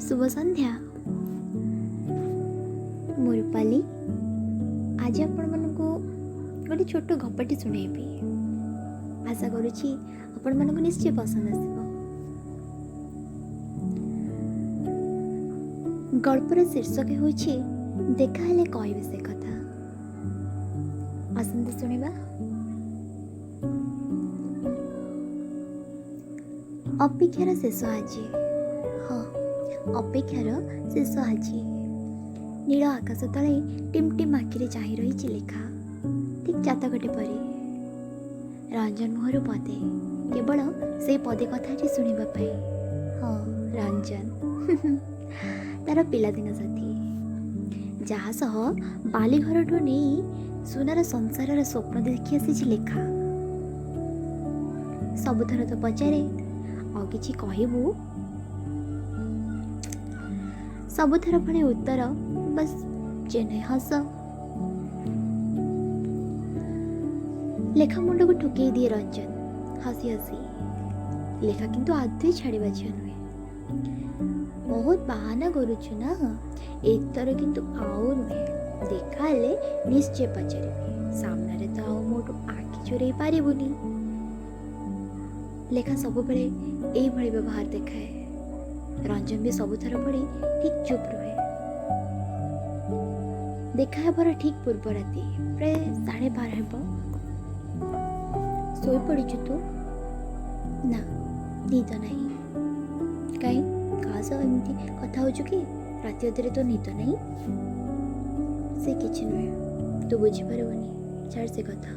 शुभ संध्या। मु रूपाली आज आपण मानक गोटे छोट गपटी शुणेबी। आशा करुच्ची आपण मानक निश्चय पसंद आसब। गल्पर शीर्षक होछि देखा हेले कहबे से कथा। आसंते शुणिबा। अपेक्षार शेष आज। हाँ, अपेक्षार शेष आज। नील आकाश तले टिमटिम आखिरे चाहि रही लेखा, ठीक चातकटे परी। रंजन मुहर पदे, केवल से पदे कथाटी शुणा। हाँ, रंजन तार पिलादिन साथी, जहाँ सह बालीघर ठू नहीं सुनार संसार स्वप्न देखी आसी लेखा। सबुथर तो पचारे आ कि कहबू, सबुथर पुणी उत्तर बस चेन्नई हस। लेखा मुंड को ठुके दिए रंजन हसी हसी। लेखा किंतु आधे छाड़ा झील नुहे। बहुत बाहाना करुचु ना, एथर किंतु आउ नुहे। देखा हेले निश्चय पचारे, सामने तो आउ मोटू आखि चोरई पारिबुनी। लेखा सब बेले एई भली व्यवहार देखाए। रंजन भी सबुथर पड़ी ठीक चुप रुहे। देखा हेबार ठीक पूर्व राति प्राय 12:30 हेब। सोई पड़ीचु तू? ना, निद नहीं। कहीं क्या सह एमती कथा होचु कि राति अधरे तो निद नहीं? से किछि नुहे, तू बुझी पारबनी। छाड़ से कथा,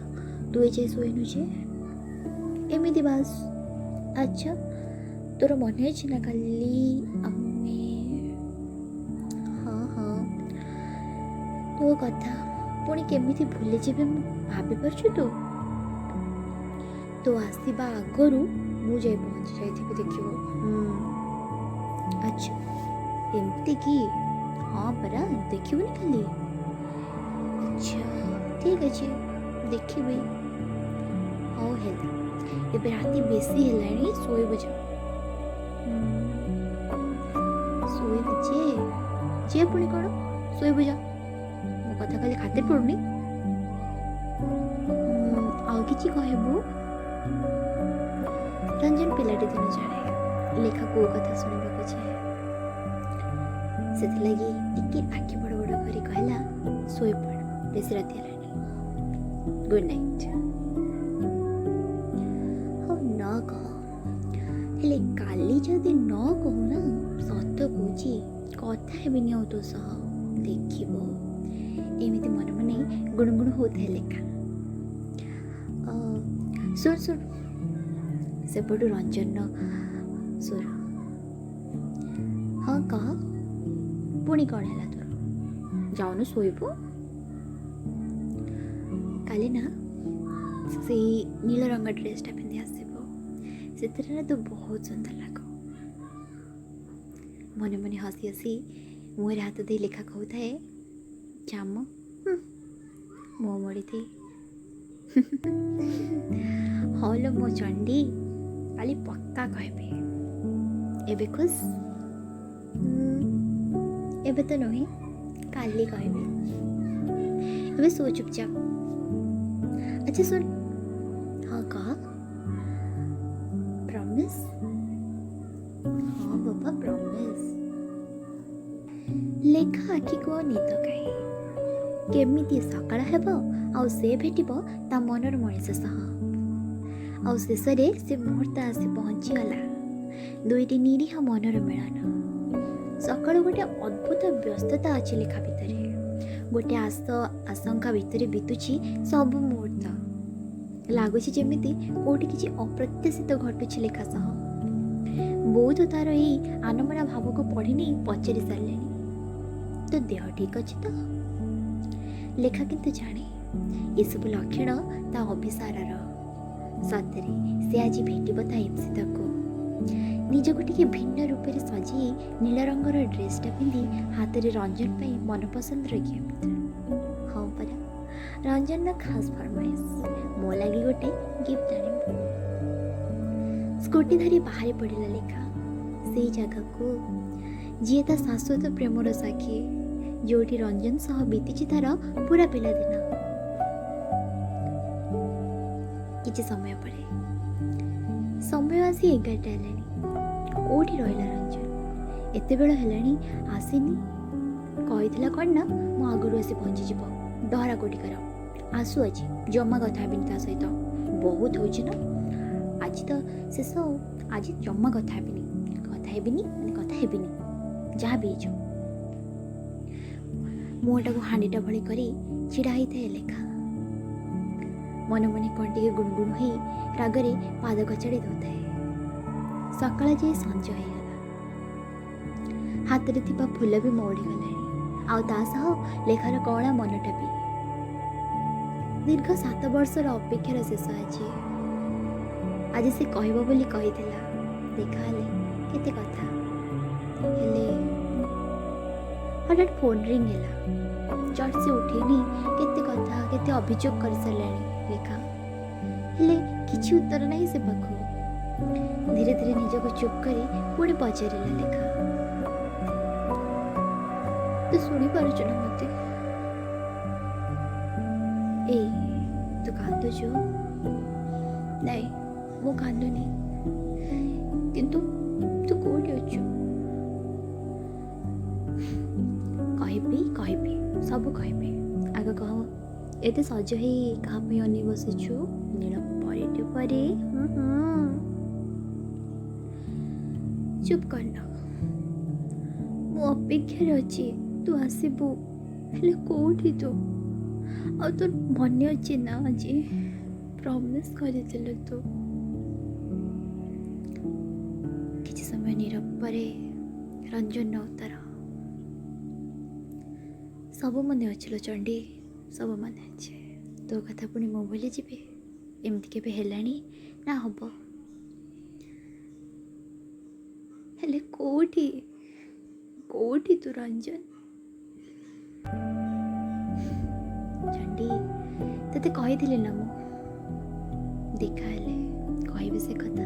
तू एजे सोइनु जे एमिति बास। अच्छा, तोर मन अछि ना काली आमे? हाँ हाँ, तो कथा पुणी केमिति भूली जेबे भाभी पारछु तू? तो आसीबा आगरू मु जाई पहुंची जाइथिबि देखिबो। अच्छा एमती की? हाँ परा, देखिबुनी खाली? अच्छा ठीक अछि, देखिबि। हौ हेला, एबे राति बेसी हेलाणी, सोइबो जा। सोइबि जे पुणी कौन? सोइबु जा। मो कथा खाली खातिर पड़ुनी। आउ किछि कहबू? रंजन पिलाटी दिन जाने लेखा को कथा शुणा चाहे। से टिके आखि बड़ बड़ करी कहला, सोई पड़, बेसी राति हेलानी। Good night. हाँ न कह, हेले काली जदि न कहू ना, सत कहूची कथा हेबिनी आउ तो सह। देखिबो एमिति मन मने गुणगुण होता है लेखा। सुन सुन सेपटू रंजन सुर। हाँ कह, पुणी कौन है तोर? जाऊनु सोइबो। काली ना से नील रंग ड्रेसटा पिंधि आसबो, से तो बहुत सुंदर लाग। मने मने हसी हसी मुहर हाथ दे लेखा कहूए, जाम मो मड़ी थी। हलो मो चंडी, काली पक्का कहबे। एबे खुश? एबे तो नहीं, काली कहबे। एबे सो चुपचाप। अच्छा सुन। हाँ कह। प्रॉमिस? हाँ बाबा प्रॉमिस। लेखा आखि को निद काहे, केमिति सकाळ हेबो आउ से भेटिबो ता मनर मଣିଷ सह। आउ शेषरे से मुहूर्त आसी पहुँची गला। दुईटी निरीह मनर मिलन। सकाळ गोटे अद्भुत व्यस्तता अछि लेखा भितरे। गोटे आशंका भितरे बितुछि सब मुहूर्त। लागुछि जेमिति कोठी किछि अप्रत्याशित घटुछि लेखा सह। बहुत तार एई आनमना भाव को पढ़िनी पचारि सारलेनी, तो देह ठीक अछि तो? लेखा किंतु जाने ये सब लक्षण ता अभिसारर। सतरे से आज भेटिबो ता इप्सित को। निजको टिके भिन्न रूपे सजी नील रंगर ड्रेसटा पिंधि हाथ रे रंजन पाई मनपसंदर गिफ्ट। हाँ परा, रंजन खास फरमाइश मो लगी गोटे गिफ्ट आनिबो। स्कूटी धरी बाहरी पड़िला लेखा। से जगह को ଯିଏ ତା ଶାଶ୍ୱତ ପ୍ରେମର ସାକ୍ଷୀ, ଯେଉଁଠି ରଞ୍ଜନ ସହ ବିତିଛି ତାର ପୁରା ପିଲାଦିନ। କିଛି ସମୟ ପରେ ସମୟ ଆସି 11ଟା ହେଲାଣି। କୋଉଠି ରହିଲା ରଞ୍ଜନ? ଏତେବେଳ ହେଲାଣି ଆସିନି। କହିଥିଲା କ'ଣ ନା ମୁଁ ଆଗରୁ ଆସି ପହଞ୍ଚିଯିବ। ଡହରା କୋଠିକାର ଆସୁ, ଆଜି ଜମା କଥା ହେବିନି ତା ସହିତ। ବହୁତ ହେଉଛି ନା, ଆଜି ତ ଶେଷ। ଆଜି ଜମା କଥା ହେବିନି ମାନେ କଥା ହେବିନି, ଯାହା ବି ହେଇଛ। ମୁହଁଟାକୁ ହାଣ୍ଡିଟା ଭଳି କରି ଛିଡ଼ା ହେଇଥାଏ ଲେଖା। ମନେ ମନେ କ'ଣ ଟିକେ ଗୁଣଗୁଣ ହେଇ ରାଗରେ ପାଦ କଚାଡ଼ି ଦେଉଥାଏ। ସକାଳ ଯାଇ ସଞ୍ଜ ହେଇଗଲା। ହାତରେ ଥିବା ଫୁଲ ବି ମଉଡ଼ିଗଲାଣି, ଆଉ ତା ସହ ଲେଖାର କଅଁଳା ମନଟା ବି। ଦୀର୍ଘ 7 ବର୍ଷର ଅପେକ୍ଷାର ଶେଷ ଆଜି। ଆଜି ସେ କହିବ ବୋଲି କହିଥିଲା। ଦେଖାହେଲେ କେତେ କଥା, ହେଲେ ହଠାତ୍ ଫୋନ୍ ରିଙ୍ଗ ହେଲା। ଚଟ୍ ସେ ଉଠେଇନି। କେତେ କଥା, କେତେ ଅଭିଯୋଗ କରିସାରିଲାଣି ଲେଖା, ହେଲେ କିଛି ଉତ୍ତର ନାହିଁ ସେ ପାଖକୁ। ଧୀରେ ଧୀରେ ନିଜକୁ ଚୁପ୍ କରି ପୁଣି ପଚାରିଲା ଲେଖା, ତୁ ଶୁଣିପାରୁଛୁ ନା ମୋତେ? ଏଇ ତୁ କାନ୍ଦୁଛୁ? ନାଇଁ, ମୁଁ କାନ୍ଦୁନି, କିନ୍ତୁ ତୁ କୋଉଠି ଅଛୁ? କହିବି ସବୁ କହିବି। ଆଗ କହ, ଏତେ ସଜ ହେଇ କାହା ପାଇଁ ଅନେଇ ବସିଛୁ? ନୀଳ ପରୀଟେ ପରି। ଚୁପ୍ କରନ, ମୁଁ ଅପେକ୍ଷାରେ ଅଛି, ତୁ ଆସିବୁ। ହେଲେ କୋଉଠି ତୁ? ଆଉ ତୋର ମନେ ଅଛି ନା ଆଜି ପ୍ରମିସ୍ କରିଥିଲୁ ତୁ? କିଛି ସମୟ ନୀରବ ପରେ ରଞ୍ଜନର ଉତ୍ତର, ସବୁ ମନେ ଅଛି ଲୋ ଚଣ୍ଡୀ, ସବୁ ମନେ ଅଛି। ତୋ କଥା ପୁଣି ମୁଁ ଭୁଲିଯିବି? ଏମିତି କେବେ ହେଲାଣି ନା ହବ? ହେଲେ କୋଉଠି ତୁ ରଞ୍ଜନ? ଚଣ୍ଡୀ, ତତେ କହିଥିଲି ନା ମୁଁ ଦେଖାହେଲେ କହିବି ସେ କଥା।